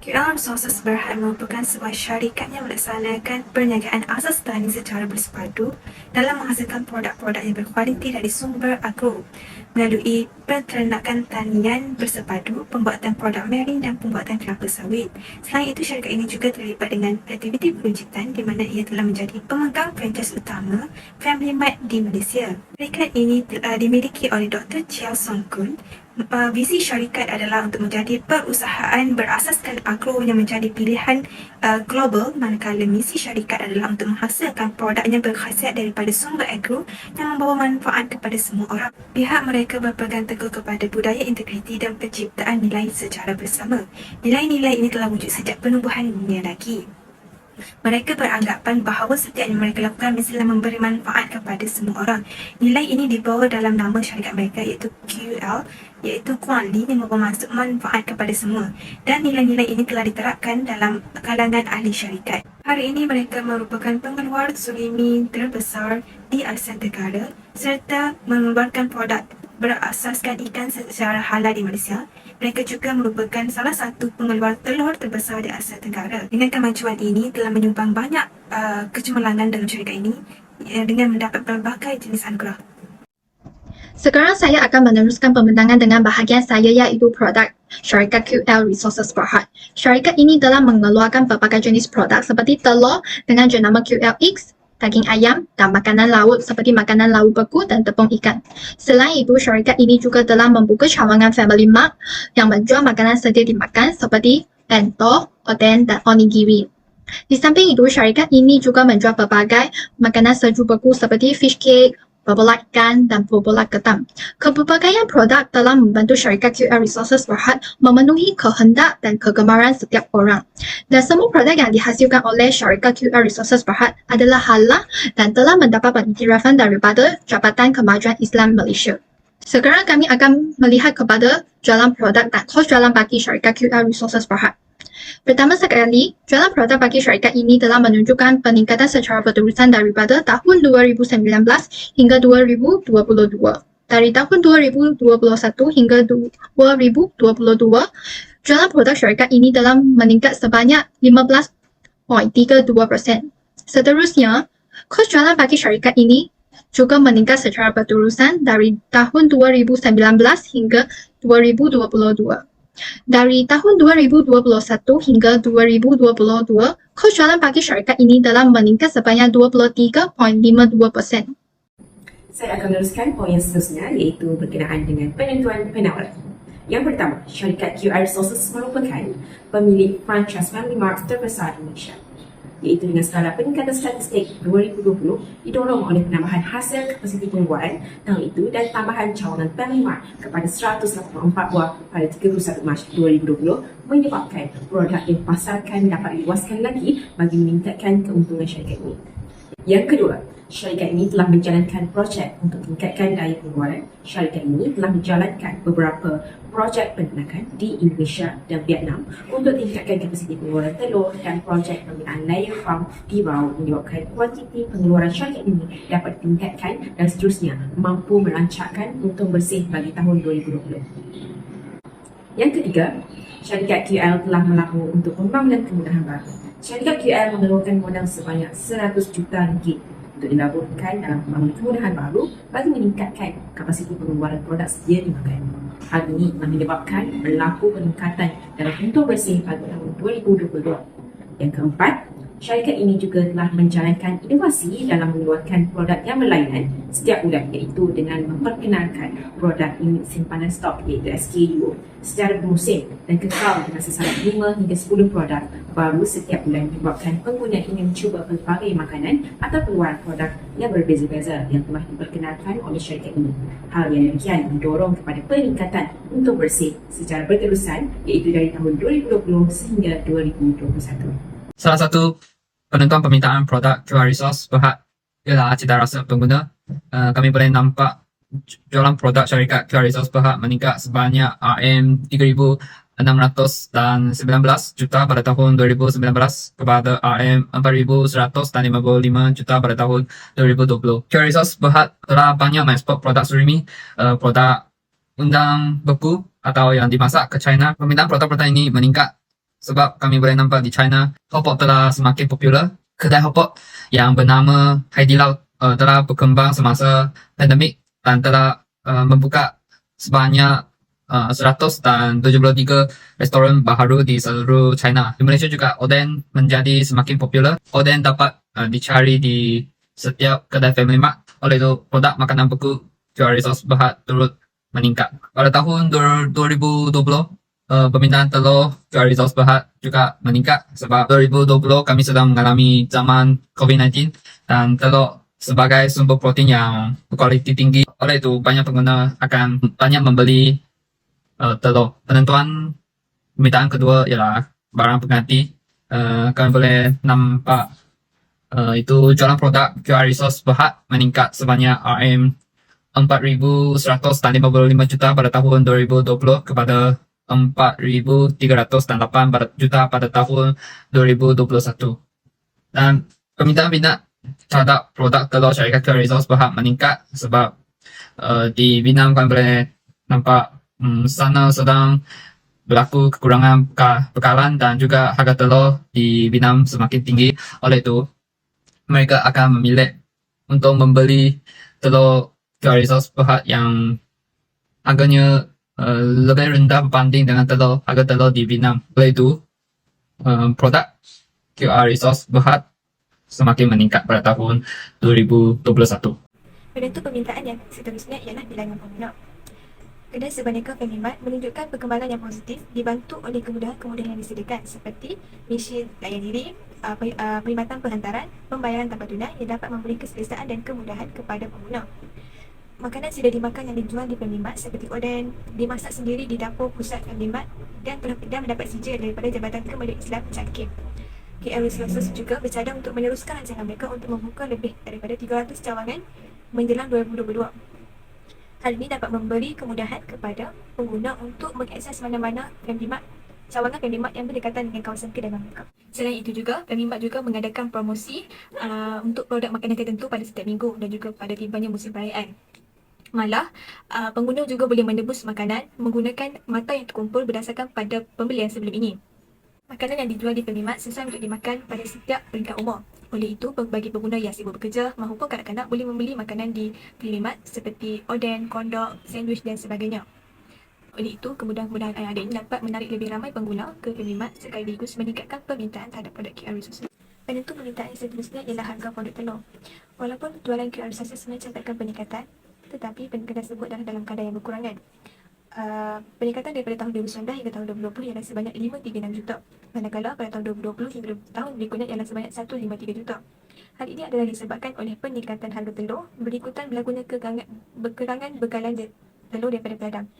QL Resources Berhad merupakan sebuah syarikat yang melaksanakan perniagaan asas tani secara bersepadu dalam menghasilkan produk-produk yang berkualiti dari sumber agro melalui peternakan tanian bersepadu, pembuatan produk marine dan pembuatan kelapa sawit. Selain itu, syarikat ini juga terlibat dengan aktiviti perwujudan di mana ia telah menjadi pemegang franchise utama Family Mart di Malaysia. Syarikat ini dimiliki oleh Dr. Chiao Song Kun. Visi syarikat adalah untuk menjadi perusahaan berasaskan agro yang menjadi pilihan global, manakala misi syarikat adalah untuk menghasilkan produk yang berkhasiat daripada sumber agro yang membawa manfaat kepada semua orang. Pihak mereka berpegang teguh kepada budaya integriti dan penciptaan nilai secara bersama. Nilai-nilai ini telah wujud sejak penubuhan dunia lagi. Mereka beranggapan bahawa setiap yang mereka lakukan mestilah memberi manfaat kepada semua orang. Nilai ini dibawa dalam nama syarikat mereka iaitu QL, iaitu Kuali, yang bermaksud manfaat kepada semua. Dan nilai-nilai ini telah diterapkan dalam kalangan ahli syarikat. Hari ini mereka merupakan pengeluar surimi terbesar di Asia Tenggara serta mengeluarkan produk berasaskan ikan secara halal di Malaysia. Mereka juga merupakan salah satu pengeluar telur terbesar di Asia Tenggara. Dengan kemajuan ini telah menyumbang banyak kecemerlangan dalam syarikat ini dengan mendapat pelbagai jenis anugerah. Sekarang saya akan meneruskan pembentangan dengan bahagian saya iaitu produk syarikat QL Resources Berhad. Syarikat ini telah mengeluarkan pelbagai jenis produk seperti telur dengan jenama QLX, daging ayam dan makanan laut seperti makanan laut beku dan tepung ikan. Selain itu, syarikat ini juga telah membuka cawangan Family Mart yang menjual makanan sedia dimakan seperti bento, oden dan onigiri. Di samping itu, syarikat ini juga menjual pelbagai makanan sejuk beku seperti fish cake, bobolat ikan dan bobolat ketam. Kepelbagaian produk telah membantu syarikat QL Resources Berhad memenuhi kehendak dan kegemaran setiap orang. Dan semua produk yang dihasilkan oleh syarikat QL Resources Berhad adalah halal dan telah mendapat pengiktirafan daripada Jabatan Kemajuan Islam Malaysia. Sekarang kami akan melihat kepada jualan produk dan kos jualan bagi syarikat QL Resources Berhad. Pertama sekali, jualan produk bagi syarikat ini telah menunjukkan peningkatan secara berterusan daripada tahun 2019 hingga 2022. Dari tahun 2021 hingga 2022, jualan produk syarikat ini telah meningkat sebanyak 15.32%. Seterusnya, kos jualan bagi syarikat ini juga meningkat secara berterusan dari tahun 2019 hingga 2022. Dari tahun 2021 hingga 2022, kos jualan bagi syarikat ini telah meningkat sebanyak 23.52%. Saya akan meneruskan poin yang seterusnya iaitu berkenaan dengan penentuan penawaran. Yang pertama, syarikat QL Resources merupakan pemilik franchise Family Mart terbesar di Malaysia, iaitu dengan skala peningkatan statistik 2020 didorong oleh penambahan hasil kapasiti pengeluaran tahun itu dan tambahan cawangan Family Mart kepada 184 buah pada 31 Mac 2020 menyebabkan produk yang dipasarkan dapat diluaskan lagi bagi meningkatkan keuntungan syarikat ini. Yang kedua, syarikat ini telah menjalankan projek untuk meningkatkan daya pengeluaran. Syarikat ini telah menjalankan beberapa projek peternakan di Indonesia dan Vietnam untuk meningkatkan kapasiti pengeluaran telur dan projek pembinaan layer farm di Rau menyebabkan kuantiti pengeluaran syarikat ini dapat ditingkatkan dan seterusnya mampu merancangkan untung bersih bagi tahun 2020. Yang ketiga, syarikat QL telah melabur untuk pembangunan kemudahan baru. Syarikat QL mengeluarkan modal sebanyak 100 juta ringgit untuk dilaburkan dalam pembangunan kemudahan baru bagi meningkatkan kapasiti pengeluaran produk sedia dimakan. Hal ini telah menyebabkan berlaku peningkatan dalam untung bersih pada tahun 2022. Yang keempat, syarikat ini juga telah menjalankan inovasi dalam mengeluarkan produk yang berlainan setiap bulan, iaitu dengan memperkenalkan produk unit simpanan stok iaitu SKU secara bermusim dan kekal dengan sasaran 5 hingga 10 produk baru setiap bulan, menyebabkan pengguna ingin mencuba pelbagai makanan atau keluaran produk yang berbeza-beza yang telah diperkenalkan oleh syarikat ini. Hal yang demikian mendorong kepada peningkatan untung bersih secara berterusan iaitu dari tahun 2020 sehingga 2021. Salah satu penentuan permintaan produk QL Resources Berhad ialah cita rasa pengguna. Kami boleh nampak jualan produk syarikat QL Resources Berhad meningkat sebanyak RM3,619 juta pada tahun 2019 kepada RM4,155 juta pada tahun 2020. QL Resources Berhad telah banyak mengekspor produk surimi, produk undang beku atau yang dimasak ke China. Permintaan produk-produk ini meningkat sebab kami boleh nampak di China, hotpot telah semakin popular. Kedai hotpot yang bernama Haidilao telah berkembang semasa pandemik dan telah membuka sebanyak 173 restoran baharu di seluruh China. Di Malaysia juga oden menjadi semakin popular. Oden dapat dicari di setiap kedai Family Mart. Oleh itu, produk makanan beku QR Resource Berhad turut meningkat. Pada tahun 2020, permintaan telur QR Resource Berhad juga meningkat sebab 2020 kami sedang mengalami zaman COVID-19 dan telur sebagai sumber protein yang berkualiti tinggi. Oleh itu, banyak pengguna akan banyak membeli telur. Penentuan permintaan kedua ialah barang pengganti. Kalian boleh nampak itu jualan produk QR Resource Berhad meningkat sebanyak RM4,155 juta pada tahun 2020 kepada 4,308 juta pada tahun 2021. Dan permintaan minat terhadap produk telur syarikat QR Resource Berhad meningkat sebab di Vietnam kalian boleh nampak sana sedang berlaku kekurangan bekalan dan juga harga telur di Vietnam semakin tinggi. Oleh itu, mereka akan memilih untuk membeli telur QR Resource Berhad yang harganya lebih rendah berbanding dengan harga telur di Vietnam. Oleh itu, produk QR Resource Berhad semakin meningkat pada tahun 2021. Penentu permintaan yang seterusnya ialah bilangan pengguna. Kedai sebaneka Family Mart menunjukkan perkembangan yang positif dibantu oleh kemudahan-kemudahan yang disediakan seperti mesin layan diri, perkhidmatan penghantaran, pembayaran tanpa tunai yang dapat memberi keselesaan dan kemudahan kepada pengguna. Makanan sudah dimakan yang dijual di Family Mart seperti oden dimasak sendiri di dapur pusat Family Mart dan mendapat sijil daripada Jabatan Kemajuan Islam JAKIM. KL Resources juga bercadang untuk meneruskan rancangan mereka untuk membuka lebih daripada 300 cawangan menjelang 2022. Hal ini dapat memberi kemudahan kepada pengguna untuk mengakses mana-mana Family Mart, cawangan Family Mart yang berdekatan dengan kawasan kedai mereka. Selain itu juga, Family Mart juga mengadakan promosi untuk produk makanan tertentu pada setiap minggu dan juga pada tibanya musim perayaan. Malah, pengguna juga boleh menebus makanan menggunakan mata yang terkumpul berdasarkan pada pembelian sebelum ini. Makanan yang dijual di Family Mart sesuai untuk dimakan pada setiap peringkat umur. Oleh itu, bagi pengguna yang sibuk bekerja maupun kanak-kanak boleh membeli makanan di Family Mart seperti oden, kondok, sandwich dan sebagainya. Oleh itu, kemudahan-kemudahan yang ada ini dapat menarik lebih ramai pengguna ke Family Mart sekaligus meningkatkan permintaan terhadap produk QR Resources. Penentu permintaan yang seterusnya ialah harga produk telur. Walaupun penjualan QR Resources mencatatkan peningkatan, tetapi peningkatan tersebut adalah dalam keadaan yang berkurangan. Peningkatan daripada tahun 2019 hingga tahun 2020 ialah sebanyak 536 juta. Manakala pada tahun 2020 hingga tahun berikutnya ialah sebanyak 153 juta. Hal ini adalah disebabkan oleh peningkatan harga telur berikutan berlakunya kekurangan bekalan telur daripada peladang.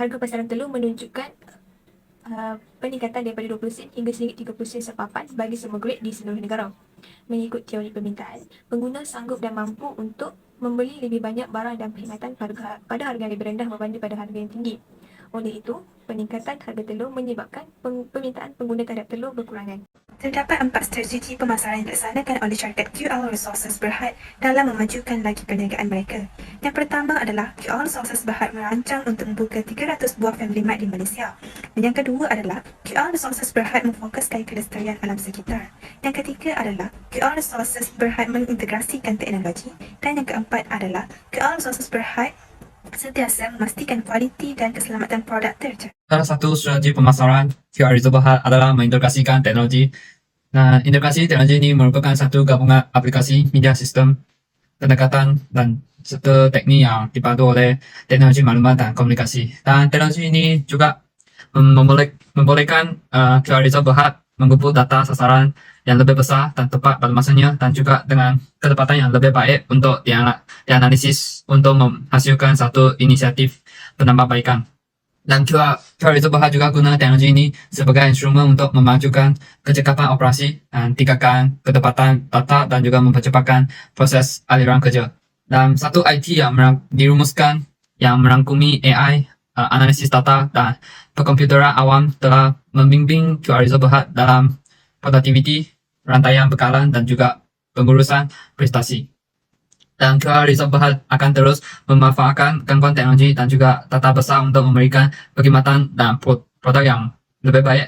Harga pasaran telur menunjukkan peningkatan daripada 20 sen hingga RM30 sepapan bagi semua grade di seluruh negara. Mengikut teori permintaan, pengguna sanggup dan mampu untuk membeli lebih banyak barang dan perkhidmatan pada harga yang lebih rendah berbanding pada harga yang tinggi. Oleh itu, peningkatan harga telur menyebabkan permintaan pengguna terhadap telur berkurangan. Terdapat 4 strategi pemasaran yang dilaksanakan oleh syarikat QR Resources Berhad dalam memajukan lagi perniagaan mereka. Yang pertama adalah QR Resources Berhad merancang untuk membuka 300 buah Family Mart di Malaysia. Dan yang kedua adalah QR Resources Berhad memfokuskan kelestarian alam sekitar. Yang ketiga adalah QR Resources Berhad mengintegrasikan teknologi. Dan yang keempat adalah QR Resources Berhad sentiasa memastikan kualiti dan keselamatan produk terjaga. Salah satu strategi pemasaran QR Resource Berhad adalah mengintegrasikan teknologi. Nah, integrasi teknologi ini merupakan satu gabungan aplikasi, media sistem, pendekatan dan serta teknik yang dipandu oleh teknologi maklumat dan komunikasi. Dan teknologi ini juga membolehkan QR Resource Berhad mengumpul data sasaran yang lebih besar dan tepat pada masanya dan juga dengan ketepatan yang lebih baik untuk dianalisis untuk menghasilkan satu inisiatif penambahbaikan. Dan QR Resource Berhad juga guna teknologi ini sebagai instrumen untuk memajukan kecekapan operasi dan tingkatkan ketepatan data dan juga mempercepatkan proses aliran kerja. Dan satu IT yang dirumuskan yang merangkumi AI, analisis data dan perkomputeran awam telah membimbing QR Resource Berhad dalam produktiviti, rantaian bekalan dan juga pengurusan prestasi. Dan QR Resource Berhad akan terus memanfaatkan gangguan teknologi dan juga tata besar untuk memberikan perkhidmatan dan produk yang lebih baik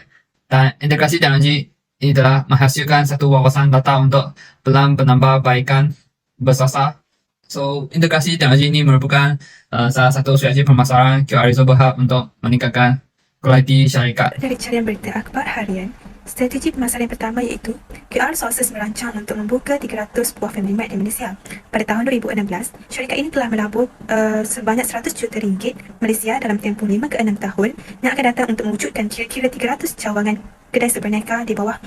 dan integrasi teknologi ini telah menghasilkan satu wawasan data untuk pelan penambahbaikan bersasar. So, integrasi teknologi ini merupakan salah satu strategi pemasaran QR Result berhad untuk meningkatkan kualiti syarikat. Dari carian berita akhbar harian, strategi pemasaran yang pertama iaitu QR Sources merancang untuk membuka 300 buah Family Mart di Malaysia. Pada tahun 2016, syarikat ini telah melabur sebanyak 100 juta ringgit Malaysia dalam tempoh 5 ke 6 tahun yang akan datang untuk mewujudkan kira-kira 300 cawangan kedai serberneka di bawah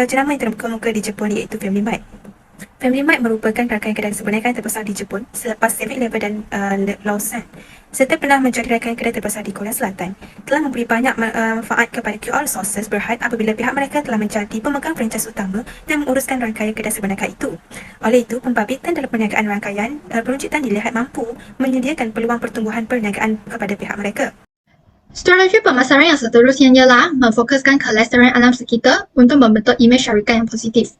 jenama yang terkemuka di Jepun iaitu Family Mart. Family Mart merupakan rangkaian kedai serberneka yang terbesar di Jepun selepas 7-Eleven dan Lawson, serta pernah menjadi rangkaian kedai terbesar di Korea Selatan. Telah memberi banyak manfaat kepada QR Sources Berhad apabila pihak mereka telah menjadi pemegang franchise utama dan menguruskan rangkaian kedai serberneka itu. Oleh itu, pembabitan dalam perniagaan rangkaian peruncitan dilihat mampu menyediakan peluang pertumbuhan perniagaan kepada pihak mereka. Strategi pemasaran yang seterusnya ialah memfokuskan kelestarian alam sekitar untuk membentuk imej syarikat yang positif.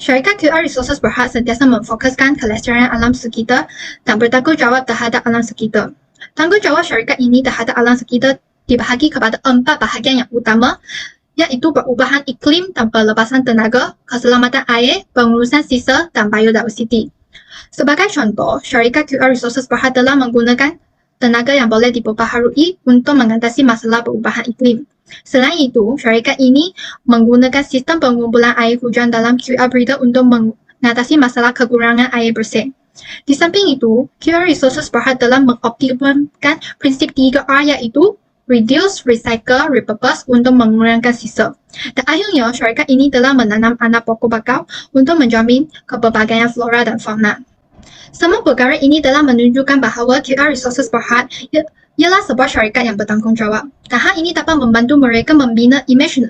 Syarikat QR Resources Berhad sentiasa memfokuskan kelestarian alam sekitar dan bertanggungjawab terhadap alam sekitar. Tanggungjawab syarikat ini terhadap alam sekitar dibahagi kepada 4 bahagian yang utama, iaitu perubahan iklim dan pelepasan tenaga, keselamatan air, pengurusan sisa dan biodiversity. Sebagai contoh, syarikat QR Resources Berhad telah menggunakan tenaga yang boleh diperbaharui untuk mengatasi masalah perubahan iklim. Selain itu, syarikat ini menggunakan sistem pengumpulan air hujan dalam QR Breeder untuk mengatasi masalah kekurangan air bersih. Di samping itu, QR Resources Berhad telah mengoptimalkan prinsip 3R iaitu Reduce, Recycle, Repurpose untuk mengurangkan sisa. Dan akhirnya, syarikat ini telah menanam anak pokok bakau untuk menjamin kepelbagaian flora dan fauna. Semua perkara ini telah menunjukkan bahawa QR Resources Berhad ialah sebuah syarikat yang bertanggungjawab. Dan hal ini dapat membantu mereka membina imej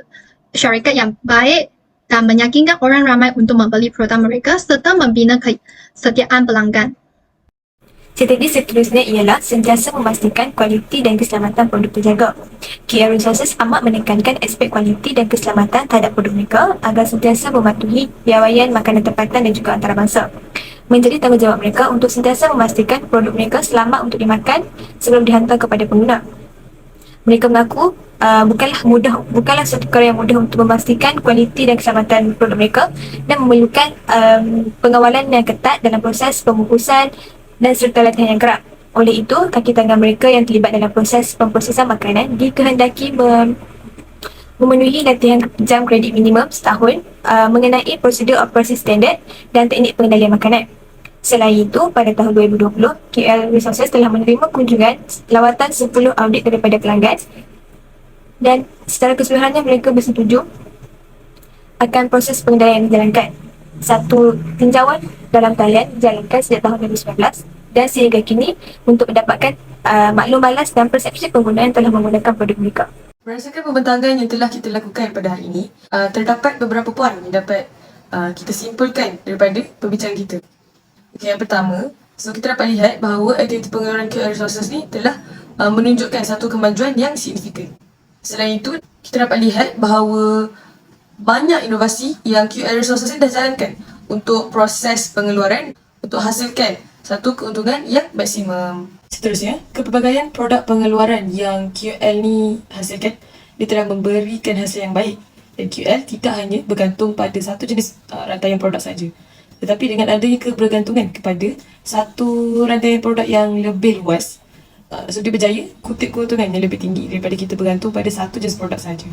syarikat yang baik dan meyakinkan orang ramai untuk membeli produk mereka serta membina kesetiaan pelanggan. Strategi seterusnya ialah sentiasa memastikan kualiti dan keselamatan produk terjaga. QR Resources amat menekankan aspek kualiti dan keselamatan terhadap produk mereka agar sentiasa mematuhi piawaian makanan tempatan dan juga antarabangsa. Menjadi tanggungjawab mereka untuk sentiasa memastikan produk mereka selamat untuk dimakan sebelum dihantar kepada pengguna. Mereka mengaku bukanlah satu perkara yang mudah untuk memastikan kualiti dan keselamatan produk mereka dan memerlukan pengawalan yang ketat dalam proses pembungkusan dan serta latihan yang kerap. Oleh itu, kaki tangan mereka yang terlibat dalam proses pemprosesan makanan dikehendaki memenuhi latihan jam kredit minimum setahun mengenai prosedur operasi standard dan teknik pengendalian makanan. Selain itu, pada tahun 2020, QR Resources telah menerima kunjungan lawatan 10 audit daripada pelanggan dan secara keseluruhannya mereka bersetuju akan proses pengendalian yang dijalankan. Satu tinjauan dalam talian dijalankan sejak tahun 2019 dan sehingga kini untuk mendapatkan maklum balas dan persepsi pengguna yang telah menggunakan produk mereka. Berdasarkan pembentangan yang telah kita lakukan pada hari ini, terdapat beberapa poin yang dapat kita simpulkan daripada pembicaraan kita. Okay, yang pertama, kita dapat lihat bahawa aktiviti pengeluaran QR Resources ni telah menunjukkan satu kemajuan yang signifikan. Selain itu, kita dapat lihat bahawa banyak inovasi yang QR Resources ni dah jalankan untuk proses pengeluaran untuk hasilkan satu keuntungan yang maksimum. Seterusnya, kepelbagaian produk pengeluaran yang QL ni hasilkan, dia telah memberikan hasil yang baik. Dan QL tidak hanya bergantung pada satu jenis rantaian produk saja, tetapi dengan adanya kebergantungan kepada satu rantaian produk yang lebih luas, so dia berjaya kutip keuntungan yang lebih tinggi daripada kita bergantung pada satu jenis produk saja.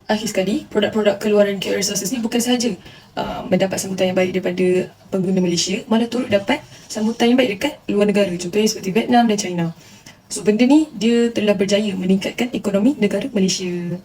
Akhir sekali, produk-produk keluaran QR Resources ni bukan sahaja mendapat sambutan yang baik daripada pengguna Malaysia, malah turut dapat sambutan yang baik dekat luar negara, contohnya seperti Vietnam dan China. So benda ni dia telah berjaya meningkatkan ekonomi negara Malaysia.